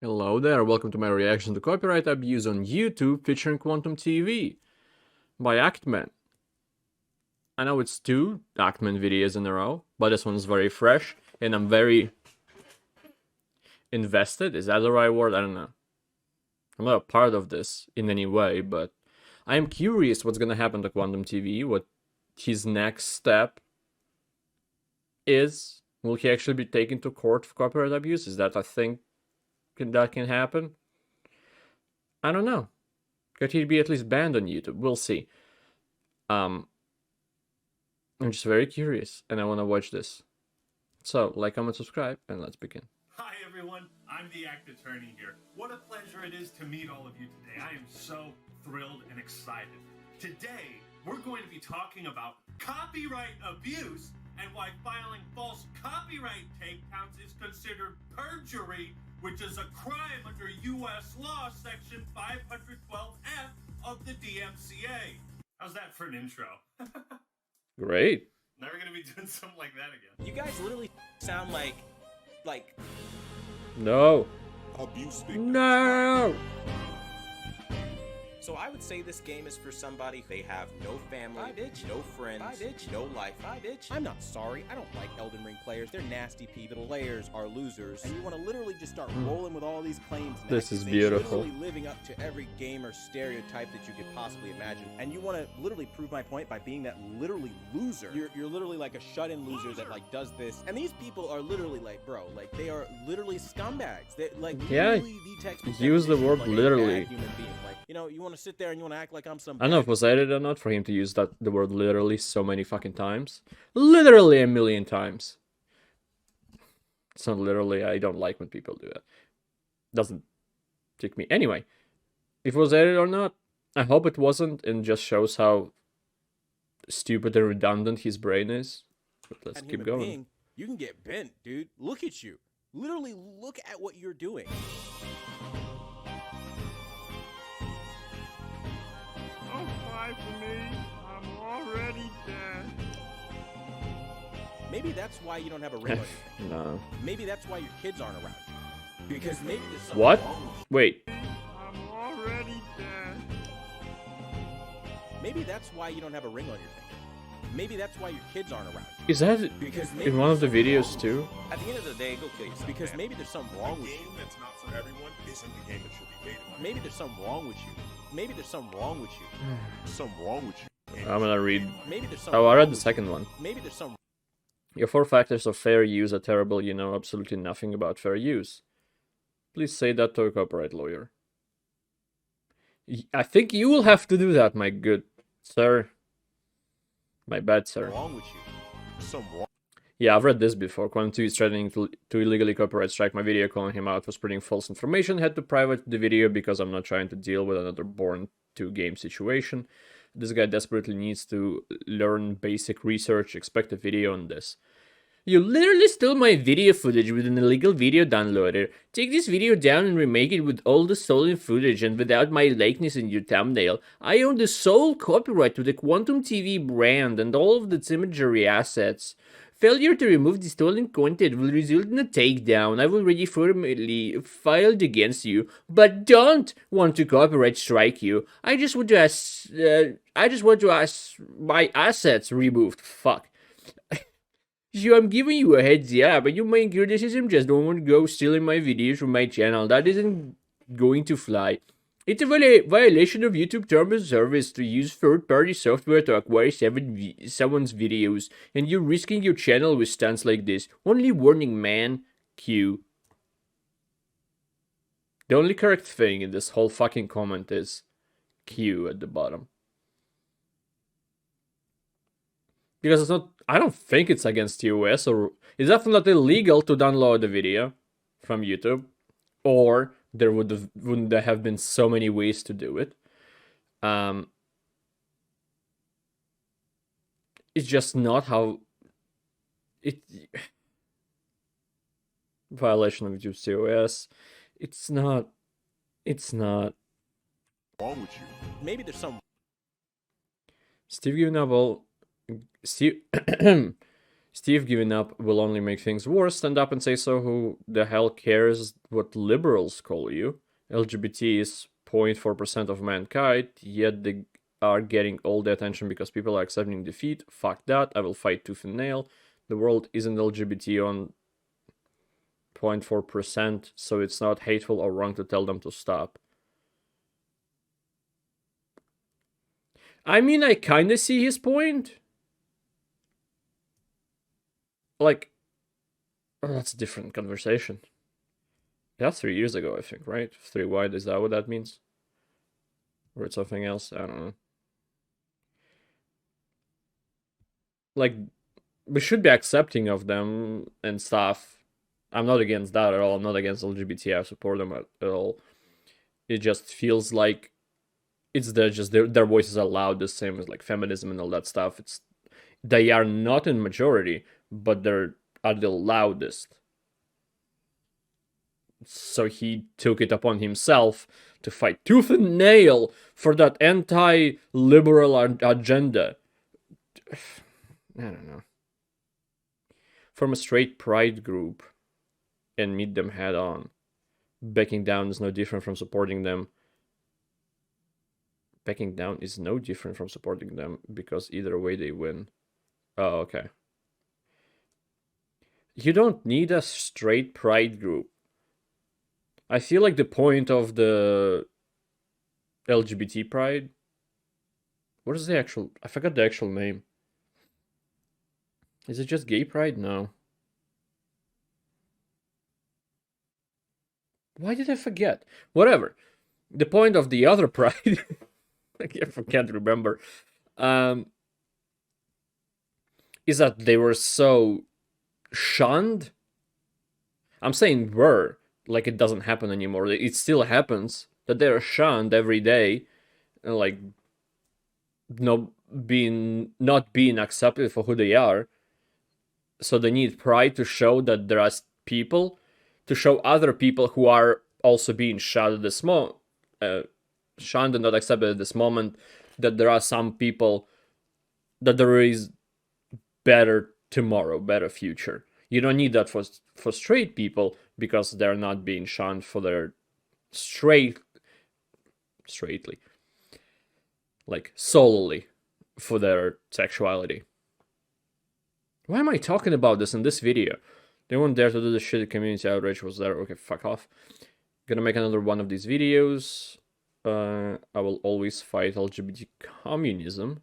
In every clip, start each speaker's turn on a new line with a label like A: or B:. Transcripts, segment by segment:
A: Hello there, welcome to my reaction to copyright abuse on YouTube featuring Quantum TV by Actman. I know it's 2 Actman videos in a row, but this one's very fresh and I'm very invested. Is that the right word? I don't know. I'm not a part of this in any way, but I am curious what's gonna happen to Quantum TV, what his next step is. Will he actually be taken to court for copyright abuse? Is that a thing that can happen? I don't know. Could he be at least banned on YouTube? We'll see. I'm just very curious and I want to watch this. So, like, comment, subscribe, and let's begin.
B: Hi everyone, I'm the Act Attorney here. What a pleasure it is to meet all of you today. I am so thrilled and excited. Today, we're going to be talking about copyright abuse and why filing false copyright take counts is considered perjury, which is a crime under U.S. law, section 512F of the DMCA. How's that for an intro?
A: Great.
B: Never gonna be doing something like that again.
C: You guys literally sound like
A: No.
D: Abuse
A: No.
C: So I would say this game is for somebody they have no family,
E: Bye, bitch.
C: no friends,
E: Bye, bitch.
C: no life.
E: Bye, bitch. I'm not sorry. I don't like Elden Ring players. They're nasty people. The players are losers. And you want to literally just start rolling with all these claims. And
A: This is
E: accusations,
A: beautiful.
E: Literally living up to every gamer stereotype that you could possibly imagine. And you want to literally prove my point by being that literally loser. You're literally like a shut-in loser that like does this. And these people are literally like, bro, like they are literally scumbags. They like
A: Yeah,
E: literally the textbook
A: use the
E: definition
A: word
E: of, like, a
A: literally.
E: bad human being. Like, you know, you want to sit there and you want to act like I'm some.
A: I don't know if it was edited or not for him to use the word literally so many fucking times. Literally a million times. It's not literally, I don't like when people do that. Doesn't tick me. Anyway, if it was edited or not, I hope it wasn't, and just shows how stupid and redundant his brain is. But let's
E: and
A: keep
E: human
A: going.
E: being, you can get bent, dude. Look at you. Literally look at what you're doing.
F: Don't cry for me. I'm already dead.
E: Maybe that's why you don't have a ring on your finger.
A: No.
E: Maybe that's why your kids aren't around. Because maybe there's something
A: What?
E: wrong with you.
A: Wait.
F: I'm already dead.
E: Maybe that's why you don't have a ring on your finger. Maybe that's why your kids aren't around.
A: Is that
E: Because maybe
A: in one of the
E: there's
A: videos
E: something
A: too?
E: At the end of the day, go kill yourself. Because maybe there's something wrong
D: A
E: with you.
D: game that's not for everyone isn't the game that should be made.
E: Maybe there's something wrong with you. Maybe there's something wrong with you.
D: Something wrong with you.
A: I'm gonna read.
E: Maybe there's something
A: Oh, I
E: wrong
A: read the
E: with you.
A: second one.
E: Maybe there's some.
A: Your 4 factors of fair use are terrible. You know absolutely nothing about fair use. Please say that to a copyright lawyer. I think you will have to do that, my good sir. My bad, sir.
E: wrong with you.
D: Something wrong.
A: Yeah, I've read this before. Quantum 2 is threatening to illegally copyright strike my video, calling him out for spreading false information. Had to private the video because I'm not trying to deal with another Born 2 game situation. This guy desperately needs to learn basic research. Expect a video on this. You literally stole my video footage with an illegal video downloader. Take this video down and remake it with all the stolen footage and without my likeness in your thumbnail. I own the sole copyright to the Quantum TV brand and all of its imagery assets. Failure to remove the stolen content will result in a takedown. I've already formally filed against you, but don't want to copyright strike you. I just want to ask my assets removed. Fuck. So I'm giving you a heads up, and you make your decision. Just don't want to go stealing my videos from my channel. That isn't going to fly. It's a violation of YouTube terms of service to use third-party software to acquire someone's videos, and you're risking your channel with stunts like this. Only warning, man. Q. The only correct thing in this whole fucking comment is Q at the bottom. Because it's not, I don't think it's against US, or it's definitely not illegal to download the video from YouTube, or there wouldn't there have been so many ways to do it. It's just not how it violation of YouTube's TOS. It's not
D: Wrong with you.
E: Maybe there's some.
A: Steve giving up all Steve Steve giving up will only make things worse. Stand up and say so. Who the hell cares what liberals call you? LGBT is 0.4% of mankind, yet they are getting all the attention because people are accepting defeat. Fuck that. I will fight tooth and nail. The world isn't LGBT on 0.4%, so it's not hateful or wrong to tell them to stop. I mean, I kind of see his point. Like, oh, that's a different conversation. That's 3 years ago, I think, right? 3 wide, is that what that means? Or it's something else? I don't know. Like, we should be accepting of them and stuff. I'm not against that at all. I'm not against LGBT. I support them at all. It just feels like it's their voices are loud, the same as like feminism and all that stuff. They are not in majority, but they're are the loudest. So he took it upon himself to fight tooth and nail for that anti-liberal agenda. I don't know. Form a straight pride group and meet them head on. Backing down is no different from supporting them. Backing down is no different from supporting them because either way they win. Oh, okay. You don't need a straight pride group. I feel like the point of the LGBT pride... What is the actual... I forgot the actual name. Is it just gay pride? No. Why did I forget? Whatever. The point of the other pride... I can't remember. Is that they were so shunned? I'm saying were. Like it doesn't happen anymore. It still happens. That they are shunned every day. And like... not being accepted for who they are. So they need pride to show that there are people, to show other people who are also being shunned at this moment, shunned and not accepted at this moment, that there are some people, that there is better tomorrow, better future. You don't need that for straight people because they're not being shunned for their straightly, like solely for their sexuality. Why am I talking about this in this video? They weren't there to do the shit. Community outrage was there. Okay, fuck off. Gonna make another one of these videos. I will always fight LGBT communism.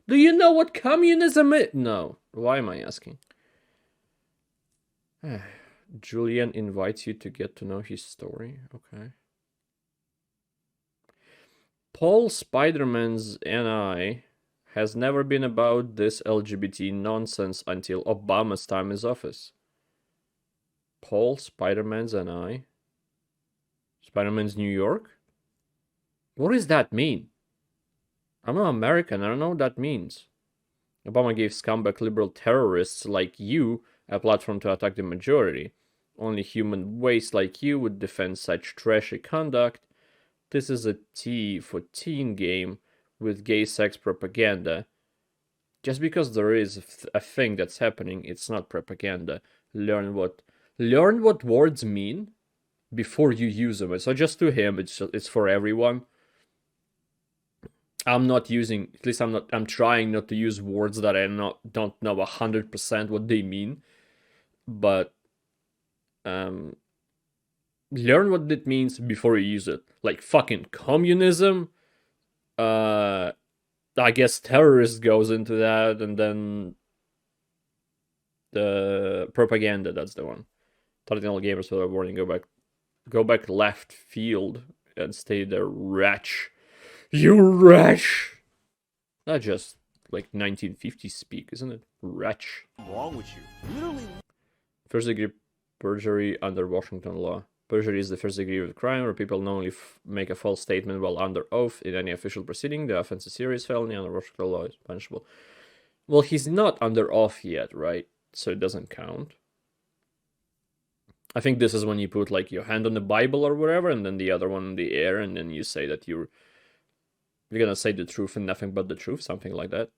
A: Do you know what communism is? No. Why am I asking? Julian invites you to get to know his story. Okay. Paul Spiderman's NI has never been about this LGBT nonsense until Obama's time in office. Paul Spiderman's NI? Spiderman's New York? What does that mean? I'm not American, I don't know what that means. Obama gave scumbag liberal terrorists like you a platform to attack the majority. Only human waste like you would defend such trashy conduct. This is a T for teen game with gay sex propaganda. Just because there is a thing that's happening, it's not propaganda. Learn what words mean before you use them. It's not just to him, it's for everyone. I'm not using, at least I'm trying not to use words that I don't know 100% what they mean. But learn what it means before you use it. Like fucking communism. I guess terrorist goes into that, and then the propaganda, that's the one. Traditional gamers without warning, go back left field and stay there, wretch. You wretch! Not just like 1950s speak, isn't it? Wretch.
E: What's wrong with you? Literally.
A: First degree perjury under Washington law. Perjury is the first degree of the crime where people knowingly make a false statement while under oath in any official proceeding. The offense is serious felony under Washington law is punishable. Well, he's not under oath yet, right? So it doesn't count. I think this is when you put like your hand on the Bible or whatever, and then the other one in the air, and then you say that you're gonna say the truth and nothing but the truth, something like that.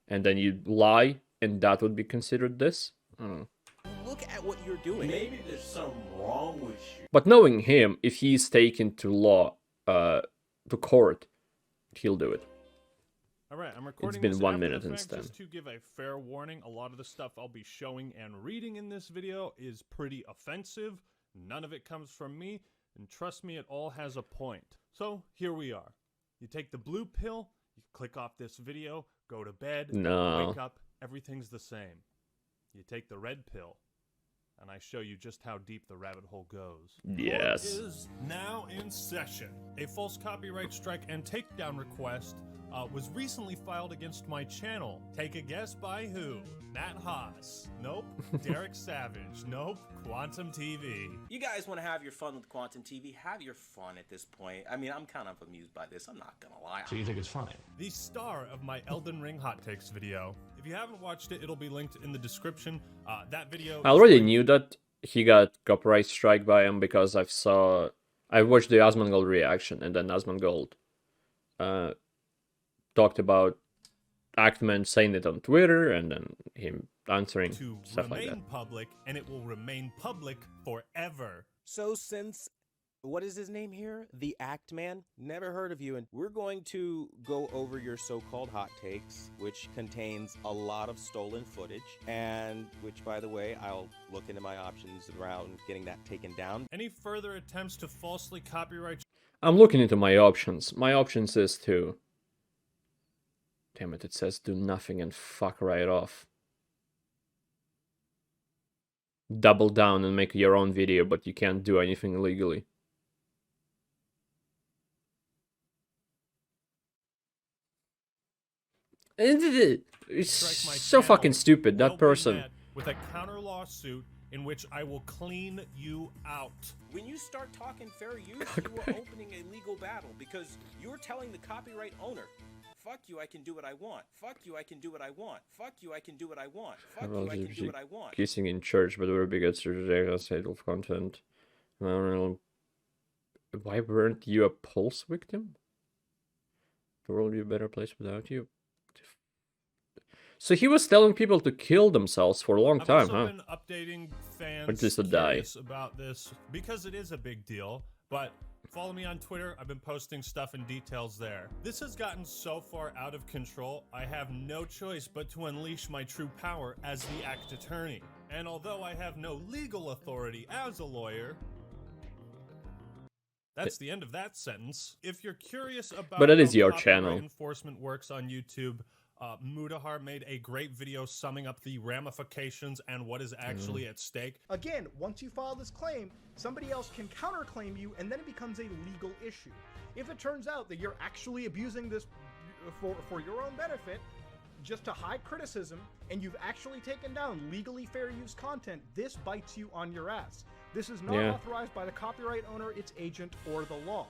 A: And then you lie and that would be considered this. I don't know.
E: Look at what you're doing.
D: Maybe there's something wrong with you.
A: But knowing him, if he's taken to law, to court, he'll do it.
F: All right, I'm recording.
A: been
F: this
A: 1
F: after
A: minute
F: the fact,
A: instead.
F: Just to give a fair warning, a lot of the stuff I'll be showing and reading in this video is pretty offensive. None of it comes from me, and trust me, it all has a point. So here we are. You take the blue pill, you click off this video, go to bed,
A: No.
F: wake up, everything's the same. You take the red pill, and I show you just how deep the rabbit hole goes.
A: Yes.
F: Court is now in session. A false copyright strike and takedown request was recently filed against my channel. Take a guess by who? Matt Haas. Nope. Derek Savage. Nope. Quantum TV.
C: You guys want to have your fun with Quantum TV? Have your fun at this point. I mean, I'm kind of amused by this. I'm not gonna lie.
G: So you think it's funny?
F: The star of my Elden Ring Hot Takes video. If you haven't watched it, it'll be linked in the description. That video...
A: I already knew that he got copyright strike by him because I watched the Asmongold reaction, and then Asmongold talked about Actman saying it on Twitter, and then him answering
F: to
A: stuff like that.
F: remain public, and it will remain public forever.
E: So since, what is his name here? The Act Man? Never heard of you. And we're going to go over your so-called hot takes, which contains a lot of stolen footage, and which, by the way, I'll look into my options around getting that taken down.
F: Any further attempts to falsely copyright
A: I'm looking into my options. My options is to... Damn it, it says do nothing and fuck right off. Double down and make your own video, but you can't do anything illegally. It's
F: strike my
A: so
F: channel
A: fucking stupid,
F: will
A: that
F: be
A: person.
F: met with a counter lawsuit in which I will clean you out.
C: When you start talking fair use, you are opening a legal battle because you're telling the copyright owner, fuck you, I can do what I want. Fuck you, I can do what I want. Fuck you, I can do what I want. Fuck you, I can do what I want.
A: Kissing in church, but we're bigots to the state of content. I don't know. Why weren't you a pulse victim? The world would be a better place without you. So he was telling people to kill themselves for a long
F: I've
A: time,
F: also
A: huh?
F: been updating fans
A: Or just to die.
F: curious about this because it is a big deal, but follow me on Twitter. I've been posting stuff and details there. This has gotten so far out of control, I have no choice but to unleash my true power as the act attorney. And although I have no legal authority as a lawyer, that's the end of that sentence. If you're curious about
A: But it is
F: how
A: your
F: copyright
A: channel.
F: enforcement works on YouTube, Mudahar made a great video summing up the ramifications and what is actually at stake.
H: Again, once you file this claim, somebody else can counterclaim you, and then it becomes a legal issue. If it turns out that you're actually abusing this for your own benefit, just to hide criticism, and you've actually taken down legally fair use content, this bites you on your ass. This is not authorized by the copyright owner, its agent, or the law.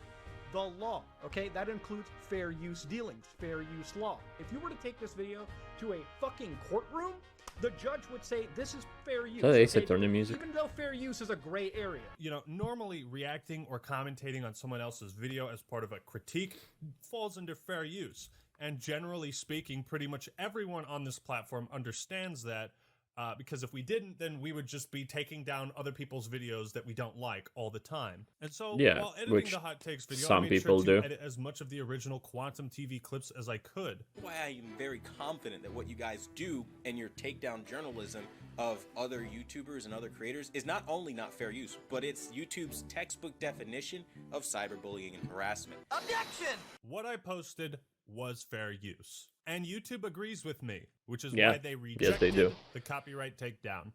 H: The law, okay? That includes fair use dealings, fair use law. If you were to take this video to a fucking courtroom, the judge would say this is fair use.
A: So they said
H: okay?
A: turn the music.
H: Even though fair use is a gray area.
F: You know, normally reacting or commentating on someone else's video as part of a critique falls under fair use. And generally speaking, pretty much everyone on this platform understands that. Because if we didn't, then we would just be taking down other people's videos that we don't like all the time. And so, while editing
A: which
F: the Hot Takes video,
A: some
F: I made
A: people
F: sure to
A: do.
F: edit as much of the original Quantum TV clips as I could.
C: Why I am very confident that what you guys do and your takedown journalism of other YouTubers and other creators is not only not fair use, but it's YouTube's textbook definition of cyberbullying and harassment.
I: Objection!
F: What I posted was fair use. And YouTube agrees with me, which is
A: Yeah.
F: why they rejected
A: do.
F: the copyright takedown.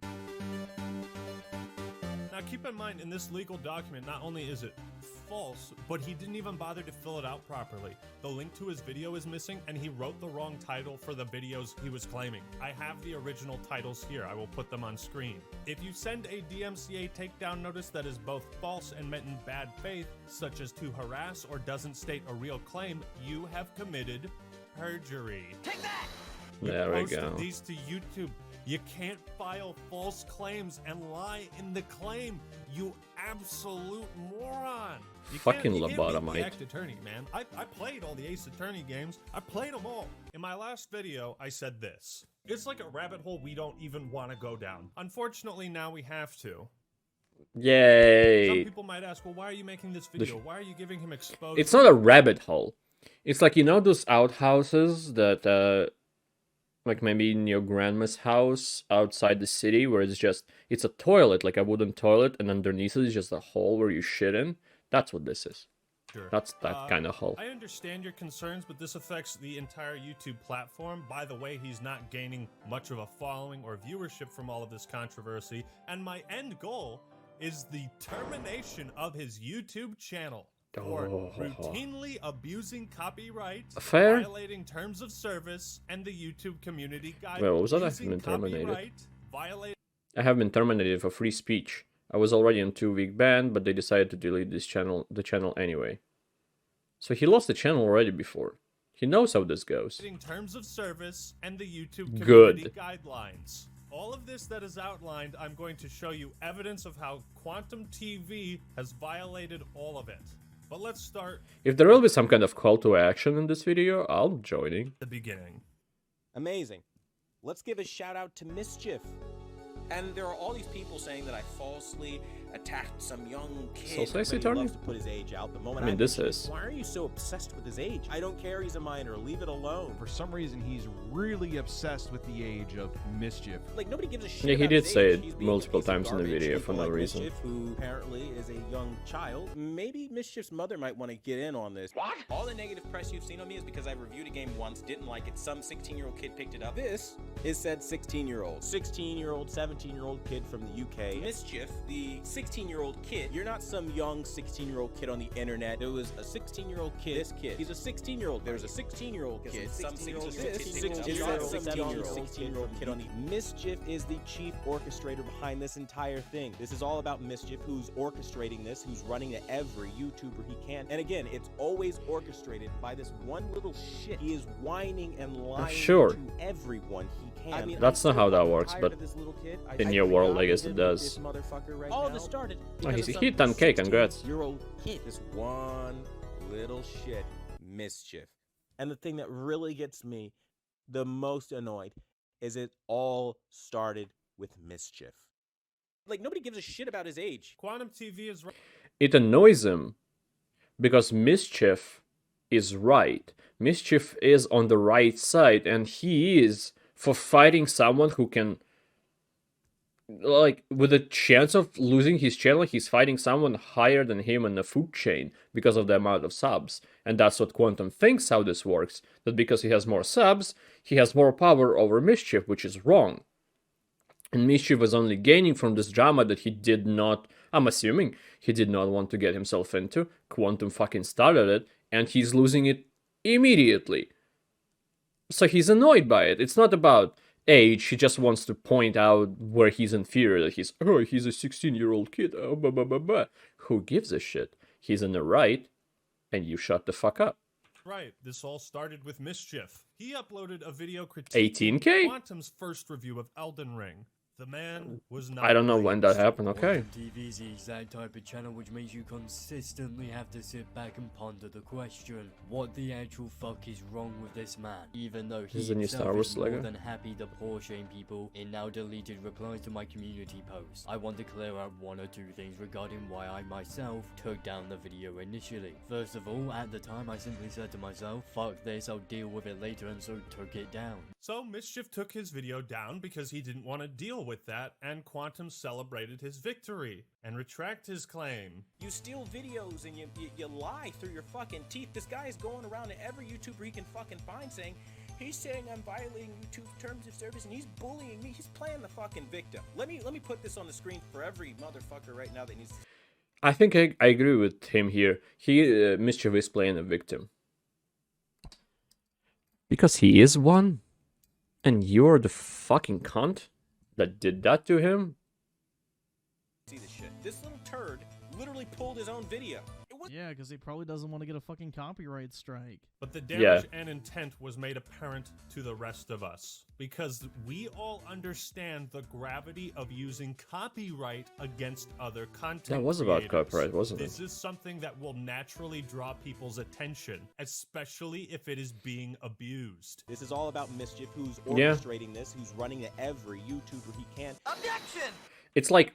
F: Now keep in mind, in this legal document, not only is it false, but he didn't even bother to fill it out properly. The link to his video is missing, and he wrote the wrong title for the videos he was claiming. I have the original titles here. I will put them on screen. If you send a DMCA takedown notice that is both false and meant in bad faith, such as to harass or doesn't state a real claim, you have committed perjury.
I: Take that!
A: There we
F: Posted
A: go.
F: these to YouTube. You can't file false claims and lie in the claim, you absolute moron.
A: Fucking
F: you can't beat the
A: lobotomite.
F: Act Attorney, man. I played all the Ace Attorney games. I played them all. In my last video, I said this. It's like a rabbit hole we don't even want to go down. Unfortunately, now we have to. Some
A: Yay!
F: people might ask, well, why are you making this video? Why are you giving him exposure?
A: It's not a rabbit hole. It's like, you know those outhouses that, like maybe in your grandma's house outside the city, where it's a toilet, like a wooden toilet, and underneath it is just a hole where you shit in? That's what this is.
F: Sure.
A: That's that kind of hole.
F: I understand your concerns, but this affects the entire YouTube platform. By the way, he's not gaining much of a following or viewership from all of this controversy, and my end goal is the termination of his YouTube channel for routinely abusing copyright,
A: Fair.
F: violating terms of service, and the YouTube community guide.
A: Wait, what was that? I've
F: Using
A: been terminated.
F: copyright, violating
A: I have been terminated for free speech. I was already on 2-week ban, but they decided to delete the channel anyway. So he lost the channel already before. He knows how this goes.
F: terms of service and the YouTube community
A: Good.
F: guidelines. All of this that is outlined, I'm going to show you evidence of how Quantum TV has violated all of it. But let's start
A: If there will be some kind of call to action in this video, I'll be joining.
F: at the beginning.
E: Amazing. Let's give a shout out to Mischief.
C: And there are all these people saying that I falsely attacked some young kid.
A: So sexy,
E: Everybody
A: Tony?
E: loves to put his age out. The moment
A: I mean, this
E: mention it,
A: is.
E: Why are you so obsessed with his age? I don't care. He's a minor. Leave it alone.
G: For some reason, he's really obsessed with the age of Mischief.
E: Like, nobody gives a shit.
A: Yeah, he
E: about
A: did
E: his
A: say
E: age.
A: it
E: He's being a
A: multiple
E: piece of
A: times in the
E: garbage.
A: video
E: People
A: for no
E: like
A: reason.
E: Mischief, who apparently is a young child. Maybe Mischief's mother might want to get in on this. What? All the negative press you've seen on me is because I reviewed a game once, didn't like it. Some 16-year-old kid picked it up. This is said 16-year-old. 16-year-old, 17-year-old kid from the UK. Mischief, the 16-year-old kid. You're not some young 16-year-old kid on the internet. There was a 16-year-old kid. This kid. He's a 16-year-old. There's a 16-year-old kid. Some 16-year-old kid on the Mischief is the chief orchestrator behind this entire thing. This is all about Mischief, who's orchestrating this, who's running to every YouTuber he can. And again, it's always orchestrated by this one little shit. He is whining and lying
A: Sure.
E: to everyone he can. I mean,
A: That's
E: I'm
A: not how
E: so
A: that
E: fucking
A: works,
E: tired
A: but
E: of this little kid.
A: in
E: I
A: your world,
E: forgot
A: I guess
E: to
A: it
E: live with
A: does.
E: this motherfucker right
C: All of
E: now.
C: this started
A: Oh,
E: Because
A: he
E: of
A: done
E: some
A: cake, congrats.
E: 16-year-old kid. This one little shit. Mischief. And the thing that really gets me the most annoyed is it all started with Mischief. Like, nobody gives a shit about his age.
F: Quantum TV is
A: It annoys him because Mischief is right. Mischief is on the right side, and he is for fighting someone who can, like, with a chance of losing his channel, he's fighting someone higher than him in the food chain because of the amount of subs. And that's what Quantum thinks how this works, that because he has more subs, he has more power over Mischief, which is wrong. And Mischief was only gaining from this drama that he did not, I'm assuming, he did not want to get himself into. Quantum fucking started it, and he's losing it immediately. So he's annoyed by it. It's not about age, he just wants to point out where he's inferior, that he's a 16-year-old kid, oh, blah, blah, blah, blah. Who gives a shit? He's in the right, and you shut the fuck up.
F: right. This all started with Mischief. He uploaded a video critiquing
A: 18K?
F: Quantum's first review of Elden Ring. The man was not
A: I don't know when that
F: pleased.
A: happened, okay.
I: TV is the exact type of channel which makes you consistently have to sit back and ponder the question, what the actual fuck is wrong with this man? Even though he
A: This is the new
I: himself
A: Star Wars
I: is more
A: Lego.
I: than happy to poor shame people in now deleted replies to my community post. I want to clear up one or two things regarding why I myself took down the video initially. First of all, at the time I simply said to myself, fuck this, I'll deal with it later, and so took it down.
F: So Mischief took his video down because he didn't want to deal with that, and Quantum celebrated his victory and retract his claim.
C: You steal videos and you lie through your fucking teeth. This guy is going around to every YouTuber he can fucking find saying, he's saying I'm violating YouTube's terms of service and he's bullying me. He's playing the fucking victim. Let me put this on the screen for every motherfucker right now that needs to...
A: I think I agree with him here. Mischief is playing a victim. Because he is one? And you're the fucking cunt that did that to him?
C: see this shit. This little turd literally pulled his own video.
J: Yeah, because he probably doesn't want to get a fucking copyright strike.
F: But the damage and intent was made apparent to the rest of us, because we all understand the gravity of using copyright against other content
A: That was about
F: creators.
A: copyright, wasn't it?
F: This is something that will naturally draw people's attention, especially if it is being abused.
E: This is all about Mischief, who's orchestrating this, who's running to every YouTuber he can. Objection!
A: It's like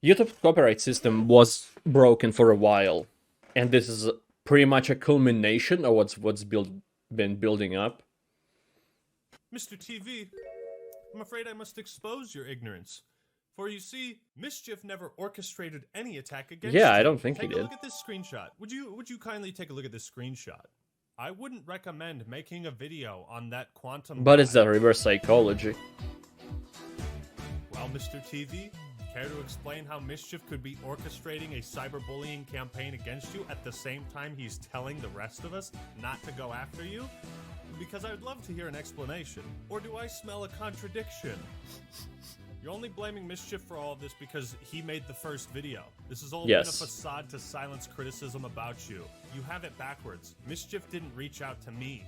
A: YouTube's copyright system was broken for a while, and this is pretty much a culmination of what's been building up.
F: Mr. TV, I'm afraid I must expose your ignorance. For you see, Mischief never orchestrated any attack against you.
A: Yeah, I don't think he
F: Take a
A: did.
F: look at this screenshot. Would you kindly take a look at this screenshot? I wouldn't recommend making a video on that quantum
A: But it's
F: guy.
A: the reverse psychology.
F: Well, Mr. TV, care to explain how Mischief could be orchestrating a cyberbullying campaign against you at the same time he's telling the rest of us not to go after you? Because I'd love to hear an explanation. Or do I smell a contradiction? You're only blaming Mischief for all of this because he made the first video. This has all been a
A: Yes.
F: facade to silence criticism about you. You have it backwards. Mischief didn't reach out to me.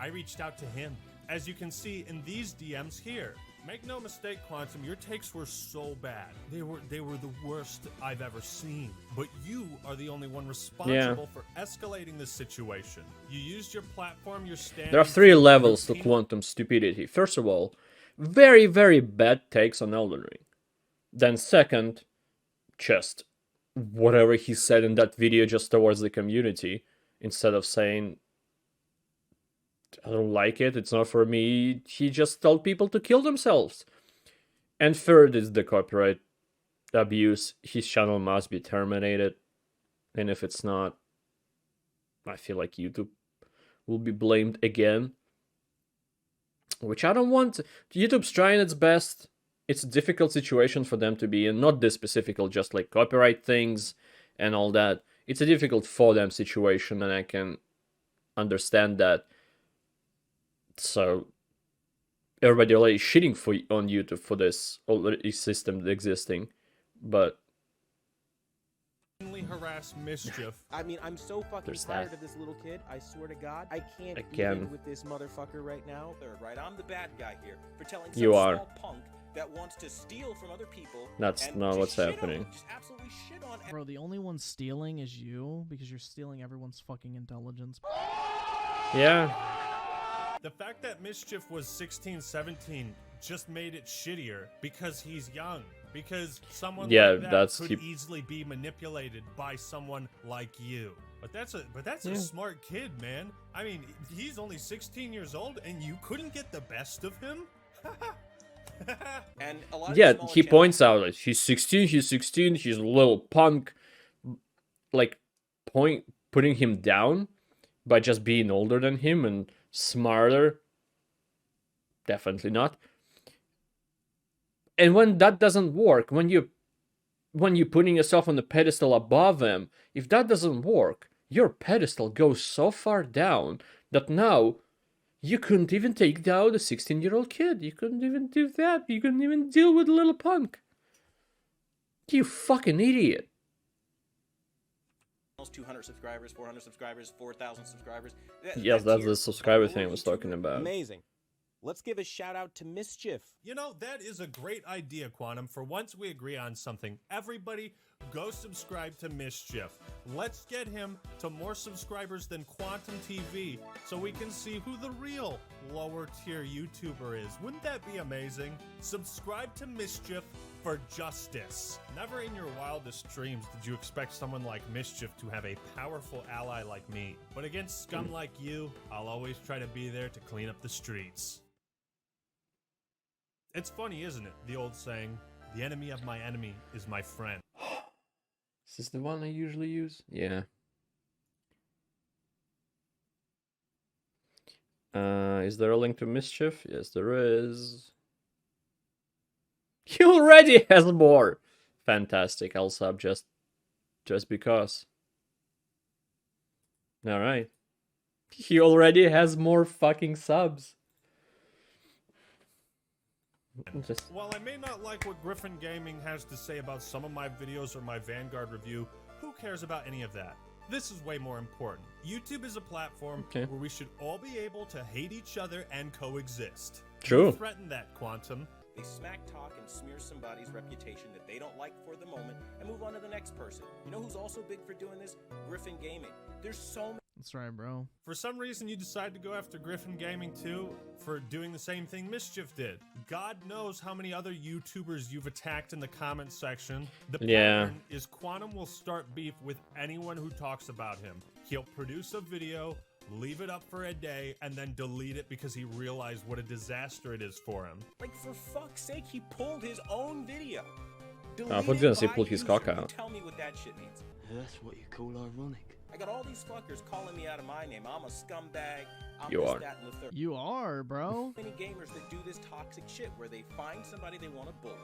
F: I reached out to him. As you can see in these DMs here. Make no mistake, Quantum, your takes were so bad. They were the worst I've ever seen. But you are the only one responsible for escalating this situation. You used your platform, your standing...
A: There are 3 levels to quantum stupidity. First of all, very, very bad takes on Elden Ring. Then second, just whatever he said in that video just towards the community, instead of saying, I don't like it, it's not for me, he just told people to kill themselves. And third is the copyright abuse. His channel must be terminated. And if it's not, I feel like YouTube will be blamed again. Which I don't want. YouTube's trying its best. It's a difficult situation for them to be in. Not this specific, just like copyright things and all that. It's a difficult for them situation, and I can understand that. So everybody already shitting on YouTube for this already system existing, but
F: harass Mischief.
E: I mean, I'm so fucking
A: There's
E: tired
A: that.
E: of this little kid. I swear to God, I can't
A: Again.
E: deal with this motherfucker right now.
C: Third, right? I'm the bad guy here for telling some
A: You are.
C: small punk that wants to steal from other people.
A: That's
C: and
A: not
C: just
A: what's
C: shit on
A: happening.
C: them, just absolutely shit on
J: Bro, the only one stealing is you because you're stealing everyone's fucking intelligence.
A: yeah.
F: The fact that Mischief was 16, 17 just made it shittier because he's young. Because someone like that could easily be manipulated by someone like you. But that's a smart kid, man. I mean, he's only 16 years old and you couldn't get the best of him?
C: And a lot of
A: Yeah,
C: smaller
A: he
C: channels-
A: points out that he's 16, he's a little punk. Like, putting him down by just being older than him and smarter. Definitely not. And when that doesn't work, when you're putting yourself on the pedestal above them, if that doesn't work, your pedestal goes so far down that now you couldn't even take down a 16-year-old kid. You couldn't even do that. You couldn't even deal with a little punk. You fucking idiot.
C: 200 subscribers, 400 subscribers, 4,000 subscribers.
A: Yes, that's the subscriber thing I was talking about.
E: Amazing. Let's give a shout out to Mischief.
F: You know, that is a great idea, Quantum. For once we agree on something. Everybody, go subscribe to Mischief. Let's get him to more subscribers than Quantum TV so we can see who the real lower tier YouTuber is. Wouldn't that be amazing? Subscribe to Mischief for justice. Never in your wildest dreams did you expect someone like Mischief to have a powerful ally like me. But against scum like you, I'll always try to be there to clean up the streets. It's funny, isn't it? The old saying, the enemy of my enemy is my friend.
A: Is this the one I usually use? Yeah. Is there a link to Mischief? Yes, there is. He already has more. Fantastic. I'll sub just because. All right. He already has more fucking subs.
F: While I may not like what Griffin Gaming has to say about some of my videos or my Vanguard review, who cares about any of that? This is way more important. YouTube is a platform where we should all be able to hate each other and coexist.
A: True.
F: You threaten that, Quantum.
C: They smack talk and smear somebody's reputation that they don't like for the moment and move on to the next person. You know who's also big for doing this? Griffin Gaming. There's so many.
J: That's right, bro.
F: For some reason, you decide to go after Griffin Gaming too for doing the same thing Mischief did. God knows how many other YouTubers you've attacked in the comments section. The pattern is Quantum will start beef with anyone who talks about him. He'll produce a video, leave it up for a day, and then delete it because he realized what a disaster it is for him.
C: Like, for fuck's sake, he pulled his own video.
A: I was gonna say pulled his cock
C: You
A: out.
C: tell me what that shit means.
I: That's what you call ironic.
C: I got all these fuckers calling me out of my name. I'm a scumbag. I'm
A: You
C: this,
A: are.
C: that, and the third.
J: You are, bro.
C: Many gamers that do this toxic shit where they find somebody they want to bully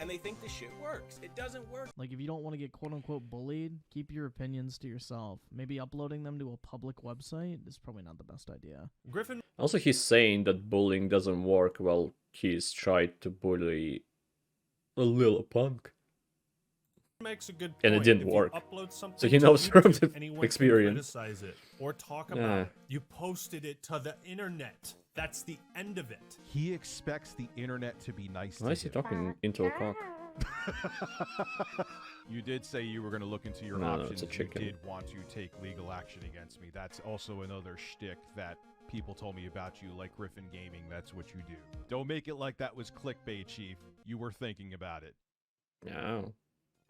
C: and they think the shit works. It doesn't work.
J: Like, if you don't want to get quote-unquote bullied, keep your opinions to yourself. Maybe uploading them to a public website is probably not the best idea.
F: Griffin
A: Also, he's saying that bullying doesn't work. Well, he's tried to bully a little punk.
F: makes a good point.
A: And it didn't
F: If you
A: work.
F: upload something
A: So he
F: to
A: knows from
F: YouTube,
A: the
F: anyone can
A: experience.
F: criticize it or talk about
A: Yeah.
F: it. You posted it to the internet. That's the end of it.
G: He expects the internet to be nice
A: Why
G: to
A: is he
G: him.
A: talking into a cock?
G: You did say you were going to look into your
A: No,
G: options.
A: it's a chicken.
G: You did want to take legal action against me. That's also another shtick that people told me about you, like Griffin Gaming. That's what you do. Don't make it like that was clickbait, Chief. You were thinking about it.
A: No.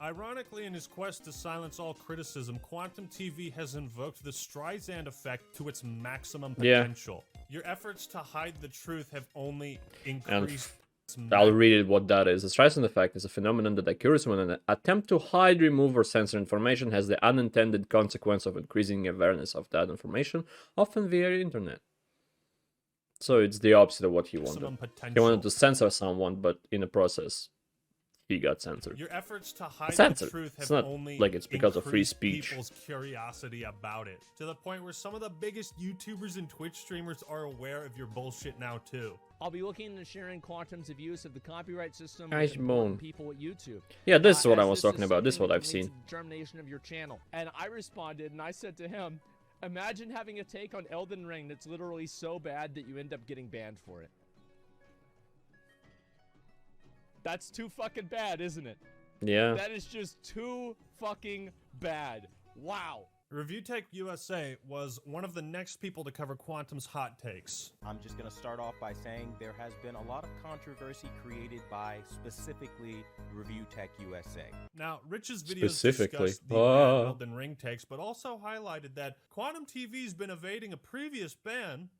F: Ironically, in his quest to silence all criticism, Quantum TV has invoked the Streisand effect to its maximum
A: Yeah.
F: potential. Your efforts to hide the truth have only increased. its
A: I'll read it what that is. The Streisand effect is a phenomenon that occurs when an attempt to hide, remove, or censor information has the unintended consequence of increasing awareness of that information, often via the internet. So it's the opposite of what he
F: maximum
A: wanted. He
F: potential.
A: wanted to censor someone, but in the process, he got censored.
F: Your efforts to hide
A: Censored.
F: the truth have
A: It's not
F: only
A: like it's because of free
F: increased
A: speech.
F: people's curiosity about it, to the point where some of the biggest YouTubers and Twitch streamers are aware of your bullshit now too.
K: I'll be looking into sharing Quantum's abuse of the copyright system
A: Guys,
K: with important
A: moan.
K: people at YouTube.
A: Yeah, this is what
K: as
A: I was talking about. This is what
K: something
A: I've
K: that can lead
A: seen.
K: to the termination of your channel. And I responded and I said to him, imagine having a take on Elden Ring that's literally so bad that you end up getting banned for it. That's too fucking bad, isn't it?
A: Yeah.
K: That is just too fucking bad. Wow.
F: Review Tech USA was one of the next people to cover Quantum's hot takes.
E: I'm just going to start off by saying there has been a lot of controversy created by specifically Review Tech USA.
F: Now, Rich's videos
A: Specifically.
F: discussed the
A: Ah.
F: bad Elden Ring takes, but also highlighted that Quantum TV's been evading a previous ban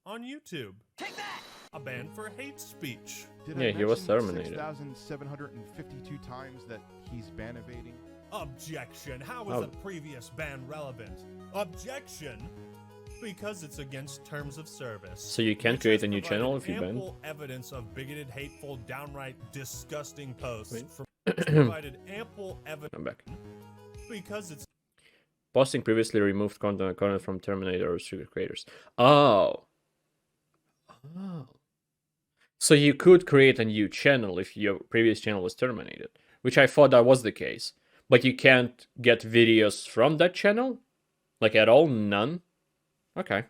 F: on YouTube. Take that! A ban for hate speech.
G: Did
A: Yeah,
G: I
A: he was
G: mention
A: terminated.
G: 6,752 times that he's ban evading?
F: Objection. How is
A: Oh.
F: a previous ban relevant? Objection. Because it's against terms of service.
A: So you can't
F: Rich
A: create
F: has
A: a new
F: provided
A: channel if you ban?
F: ample evidence of bigoted, hateful, downright disgusting posts.
A: Wait.
F: Provided ample evidence
A: I'm back.
F: because it's
A: Posting previously removed content from Terminator or Sugar Creators. Oh. Oh. So you could create a new channel if your previous channel was terminated, which I thought that was the case. But you can't get videos from that channel? Like at all? None? Okay.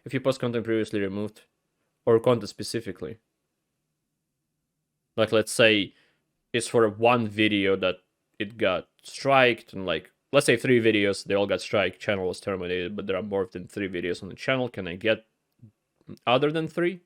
A: If you post content previously removed, or content specifically. Like, let's say it's for one video that it got striked, and like, let's say 3 videos, they all got striked, channel was terminated, but there are more than 3 videos on the channel. Can I get other than 3?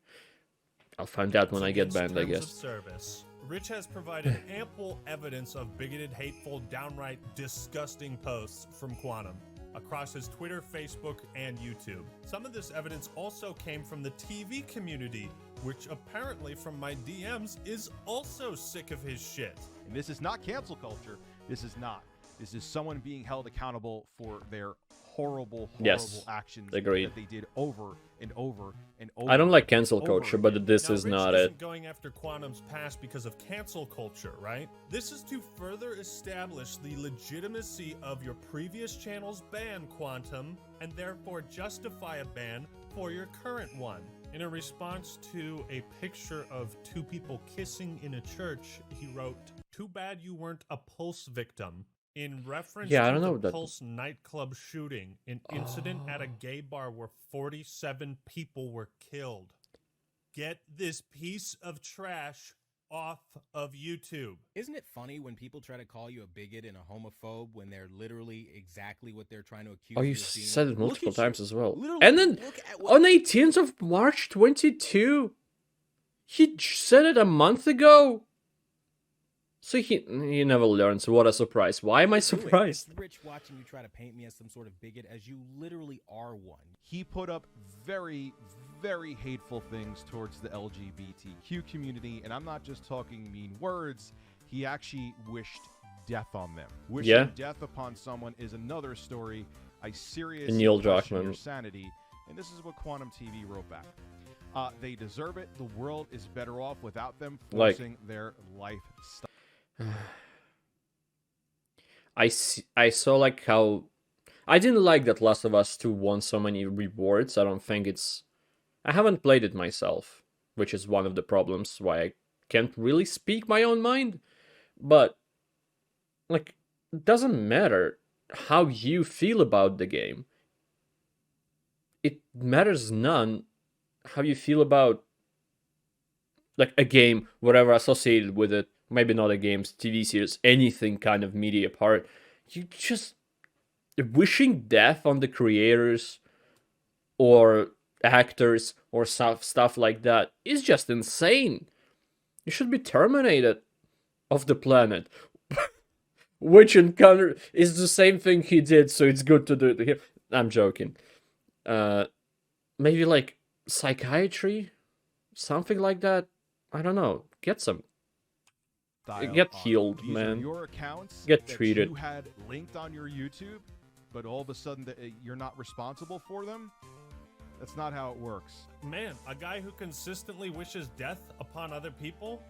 A: I'll find out when I get
F: against
A: banned, I
F: terms of
A: guess.
F: service. Rich has provided ample evidence of bigoted, hateful, downright disgusting posts from Quantum across his Twitter, Facebook, and YouTube. Some of this evidence also came from the TV community, which apparently from my DMs is also sick of his shit.
G: And this is not cancel culture. This is not. This is someone being held accountable for their horrible
A: Yes,
G: actions
A: agreed.
G: that they did over and over and over.
A: I don't like cancel
G: and
A: culture,
G: over
A: but
G: again.
A: this
F: Now,
A: is
F: Rich
A: not
F: isn't
A: it.
F: going after Quantum's past because of cancel culture, right? This is to further establish the legitimacy of your previous channel's ban, Quantum, and therefore justify a ban for your current one. In a response to a picture of 2 people kissing in a church, he wrote, "Too bad you weren't a pulse victim." In reference
A: Yeah, I
F: to
A: don't
F: the
A: know that.
F: Pulse nightclub shooting, an incident at a gay bar where 47 people were killed. Get this piece of trash off of YouTube.
E: Isn't it funny when people try to call you a bigot and a homophobe when they're literally exactly what they're trying to accuse
A: Oh,
E: you
A: you
E: of being?
A: said it
E: Look
A: multiple
E: at you.
A: times as well.
E: Literally,
A: And then
E: look at what-
A: on 18th of March 22, he said it a month ago. So he never learns. What a surprise. Why am I
E: doing.
A: surprised?
E: It's rich watching you try to paint me as some sort of bigot, as you literally are one.
G: He put up very, very hateful things towards the LGBTQ community, and I'm not just talking mean words. He actually wished death on them. Wishing death upon someone is another story. I seriously
A: Neil
G: question
A: Druckmann.
G: your sanity, and this is what Quantum TV wrote back. They deserve it. The world is better off without them forcing their lifestyle.
A: I saw like how I didn't like that Last of Us 2 won so many rewards. I don't think it's... I haven't played it myself, which is one of the problems why I can't really speak my own mind. But, like, it doesn't matter how you feel about the game. It matters none how you feel about, like, a game, whatever associated with it. Maybe not a game, TV series, anything kind of media part. You just... wishing death on the creators or actors or stuff like that is just insane. You should be terminated off the planet. Which encounter is the same thing he did, so it's good to do it to him. I'm joking. Maybe like psychiatry? Something like that? I don't know. Get some. Get healed,
G: These
A: man.
G: Are your accounts
A: Get
G: that
A: treated.
G: You had linked on your YouTube, but all of a sudden you're not responsible for them? That's not how it works.
F: Man, a guy who consistently wishes death upon other people?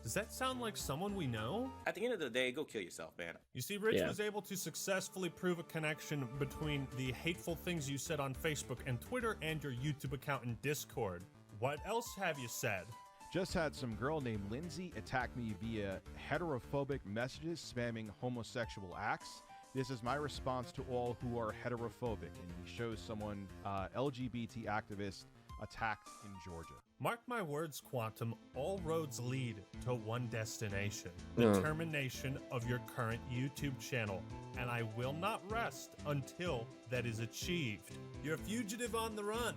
F: Does that sound like someone we know?
C: At the end of the day, go kill yourself, man.
F: You see, Rich
A: Yeah.
F: was able to successfully prove a connection between the hateful things you said on Facebook and Twitter and your YouTube account and Discord. What else have you said?
G: Just had some girl named Lindsay attack me via heterophobic messages spamming homosexual acts. This is my response to all who are heterophobic. And he shows someone, LGBT activist, attacked in Georgia.
F: Mark my words, Quantum, all roads lead to one destination. The termination of your current YouTube channel. And I will not rest until that is achieved. You're a fugitive on the run.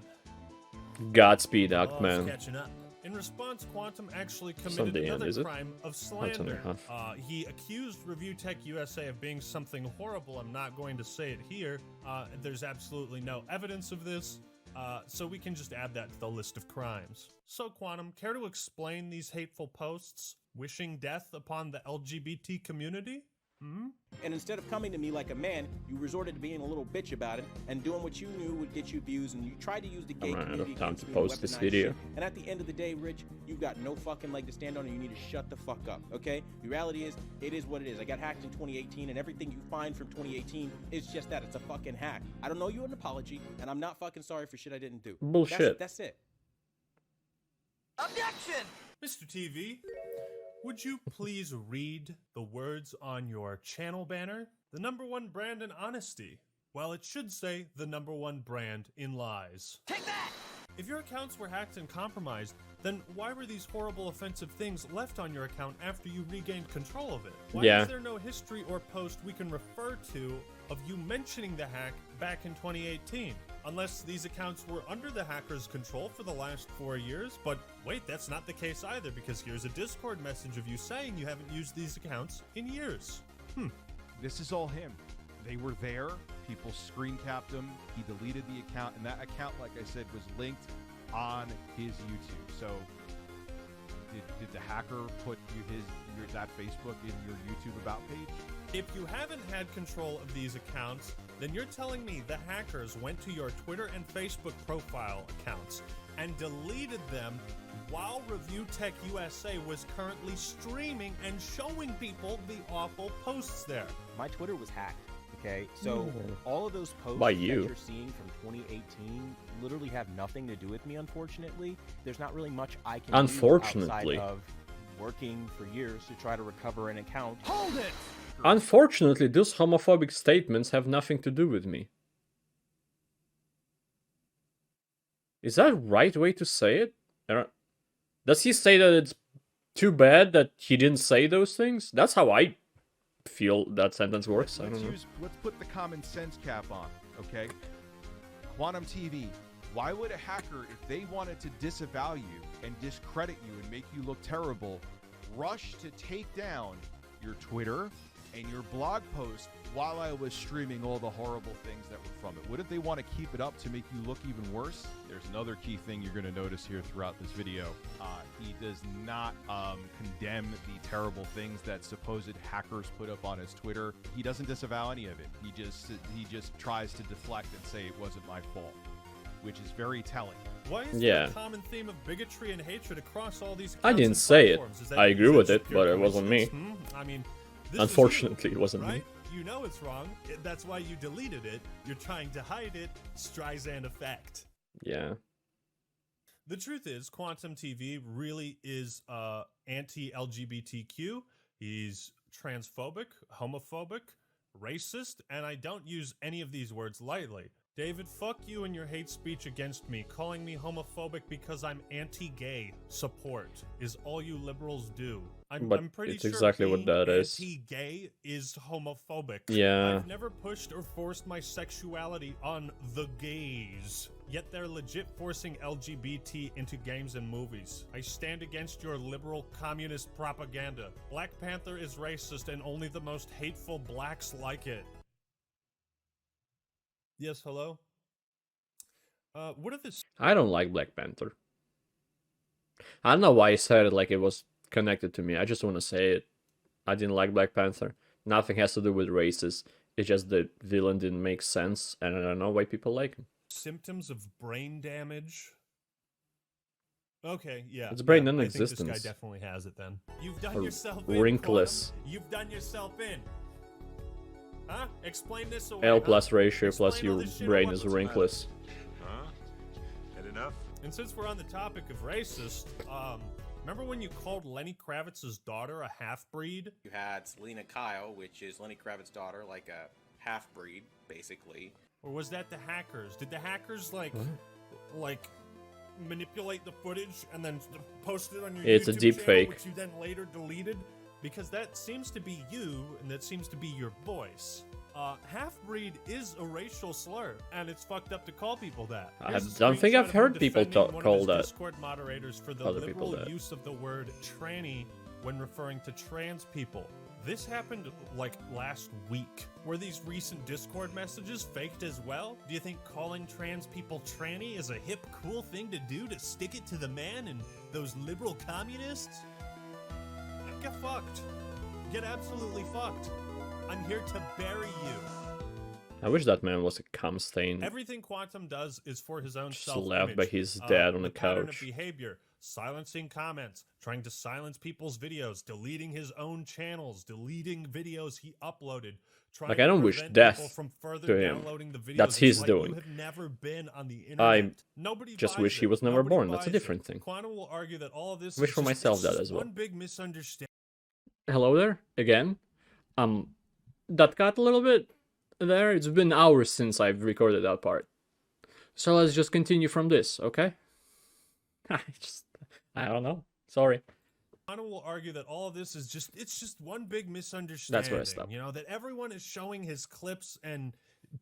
A: Godspeed,
F: Law's
A: Duckman.
F: catching up. In response, Quantum actually committed
A: Sunday end,
F: another
A: is it?
F: crime of
A: Sunday
F: slander.
A: half.
F: He accused Review Tech USA of being something horrible. I'm not going to say it here. There's absolutely no evidence of this, so we can just add that to the list of crimes. So, Quantum, care to explain these hateful posts, wishing death upon the LGBT community?
E: And instead of coming to me like a man, you resorted to being a little bitch about it and doing what you knew would get you views, and you tried to use the gay
A: I'm running out
E: community
A: of time
E: against
A: to
E: me
A: post this
E: weaponize
A: video.
E: shit. And at the end of the day, Rich, you've got no fucking leg to stand on, and you need to shut the fuck up, okay? The reality is, it is what it is. I got hacked in 2018, and everything you find from 2018 is just that. It's a fucking hack. I don't know you an apology, and I'm not fucking sorry for shit I didn't do.
A: Bullshit.
E: That's it.
B: Objection!
F: Mr. TV, would you please read the words on your channel banner? The #1 brand in honesty. Well, it should say the #1 brand in lies.
B: Take that!
F: If your accounts were hacked and compromised, then why were these horrible offensive things left on your account after you regained control of it? Why
A: Yeah.
F: is there no history or post we can refer to of you mentioning the hack back in 2018? Unless these accounts were under the hacker's control for the last 4 years. But wait, that's not the case either, because here's a Discord message of you saying you haven't used these accounts in years.
G: This is all him. They were there. People screen capped him. He deleted the account, and that account, like I said, was linked on his YouTube. So, did the hacker put that Facebook in your YouTube about page?
F: If you haven't had control of these accounts, then you're telling me the hackers went to your Twitter and Facebook profile accounts and deleted them while Review Tech USA was currently streaming and showing people the awful posts there.
E: My Twitter was hacked. Okay, so all of those posts
A: By
E: that
A: you.
E: you're seeing from 2018 literally have nothing to do with me, unfortunately. There's not really much I can
A: Unfortunately.
E: do outside of working for years to try to recover an account.
B: Hold it!
A: Unfortunately, those homophobic statements have nothing to do with me. Is that right way to say it? Does he say that it's too bad that he didn't say those things? That's how I feel that sentence works. I don't know.
G: Let's put the common sense cap on, okay? Quantum TV. Why would a hacker, if they wanted to disavow you and discredit you and make you look terrible, rush to take down your Twitter and your blog post while I was streaming all the horrible things that were from it? Wouldn't they want to keep it up to make you look even worse? There's another key thing you're going to notice here throughout this video. He does not condemn the terrible things that supposed hackers put up on his Twitter. He doesn't disavow any of it. He just tries to deflect and say it wasn't my fault, which is very telling.
F: Why is there a common theme of bigotry and hatred across all these
A: I didn't say it. I agree with it, but it wasn't me.
F: I mean,
A: unfortunately, it wasn't
F: right?
A: me.
F: You know it's wrong. That's why you deleted it. You're trying to hide it. Streisand effect.
A: Yeah.
F: The truth is, Quantum TV really is anti-LGBTQ. He's transphobic, homophobic, racist, and I don't use any of these words lightly. David, fuck you and your hate speech against me. Calling me homophobic because I'm anti-gay support is all you liberals do. I'm pretty
A: it's
F: sure
A: exactly what that is.
F: Anti-gay is homophobic.
A: Yeah.
F: I've never pushed or forced my sexuality on the gays. Yet they're legit forcing LGBT into games and movies. I stand against your liberal communist propaganda. Black Panther is racist and only the most hateful blacks like it. Yes, hello? What are this?
A: I don't like Black Panther. I don't know why I said it like it was connected to me. I just want to say it. I didn't like Black Panther. Nothing has to do with races. It's just the villain didn't make sense, and I don't know why people like him.
F: Symptoms of brain damage? Okay, yeah.
A: It's brain
F: I
A: non-existence.
F: think this guy definitely has it then. You've done
A: Or
F: yourself in,
A: wrinkless.
F: Quantum. You've done yourself in. Huh? Explain this away.
A: L plus ratio
F: Explain
A: plus
F: all
A: your
F: this shit
A: brain
F: away.
A: is wrinkless.
D: Huh? Had enough?
F: And since we're on the topic of racist, remember when you called Lenny Kravitz's daughter a half-breed?
C: You had Selena Kyle, which is Lenny Kravitz's daughter, like a half-breed, basically.
F: Or was that the hackers? Did the hackers, like manipulate the footage and then post it on your
A: It's a
F: YouTube
A: deep
F: channel,
A: fake.
F: which you then later deleted? Because that seems to be you, and that seems to be your voice. Half-breed is a racial slur, and it's fucked up to call people that.
A: I
F: Here's a
A: don't think
F: screenshot
A: I've
F: of him
A: heard people
F: defending one of
A: call
F: his
A: that.
F: Discord moderators for the
A: Other people
F: liberal
A: that.
F: use of the word tranny when referring to trans people. This happened like last week. Were these recent Discord messages faked as well? Do you think calling trans people tranny is a hip, cool thing to do to stick it to the man and those liberal communists? Get fucked. Get absolutely fucked. I'm here to bury you.
A: I wish that man was a cum stain.
F: Everything Quantum does is for his own
A: Just
F: self-image.
A: left by his dad on the
F: pattern
A: couch.
F: of behavior, silencing comments, trying to silence people's videos, deleting his own channels, deleting videos he uploaded. Trying
A: Like, I don't
F: to
A: wish
F: prevent
A: death
F: people from further
A: to him.
F: downloading the videos.
A: That's
F: It's
A: his
F: like
A: doing.
F: You have never been on the internet.
A: I
F: Nobody
A: just
F: buys
A: wish he
F: it.
A: was never
F: Nobody
A: born. That's a
F: buys
A: different
F: it.
A: thing.
F: Quantum will argue that all of this
A: Wish
F: is
A: for
F: just-
A: myself
F: it's
A: that
F: just
A: as well.
F: One big misunderstanding.
A: Hello there, again. That cut a little bit there. It's been hours since I've recorded that part. So let's just continue from this, okay? I don't know. Sorry.
F: Quantum will argue that all of this is it's just one big misunderstanding.
A: That's where I stop.
F: You know, that everyone is showing his clips and